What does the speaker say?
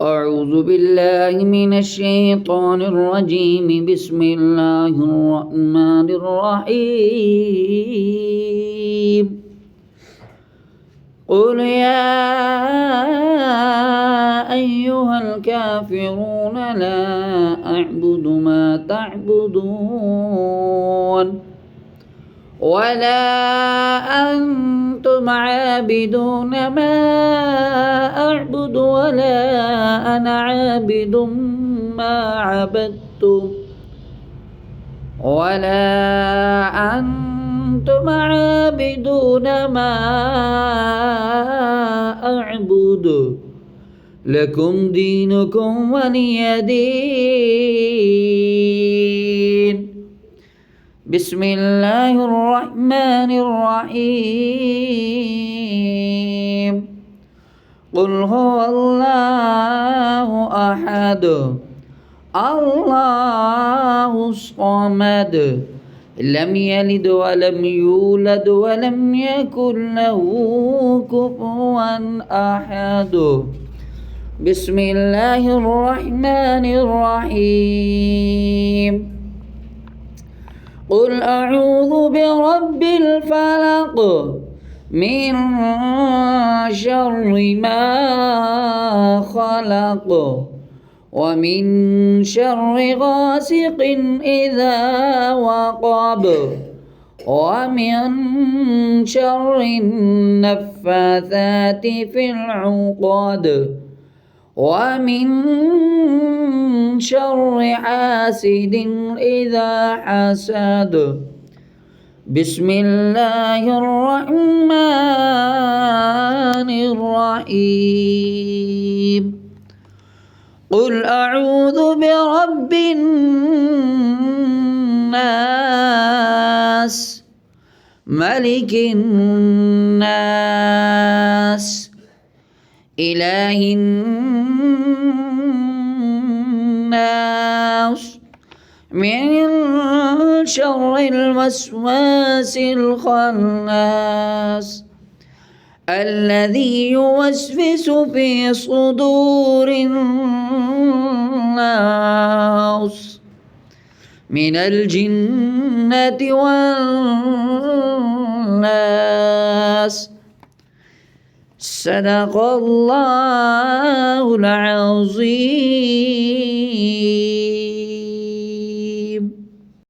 أعوذ بالله من الشيطان الرجيم. بسم الله الرحمن الرحيم. قل يا أيها الكافرون لا أعبد ما تعبدون ولا أنتم عابدون ما أعبد ولا أنا عابد ما عبدتم ولا أنتم عابدون ما أعبد لكم دينكم ولي دين. بسم الله الرحمن الرحيم. قل هو الله أحد الله الصمد لم يلد ولم يولد ولم يكن له كفوا أحد. بسم الله الرحمن الرحيم. قل أعوذ برب الفلق من شر ما خلق ومن شر غاسق إذا وقب ومن شر النفاثات في العقد ومن شر حاسد إذا حسد. بسم الله الرحمن الرحيم. قل أعوذ برب الناس ملك الناس إله الناس من شر الوسواس الخناس الذي يوسوس في صدور الناس من الجنة والناس. صدق الله العظيم.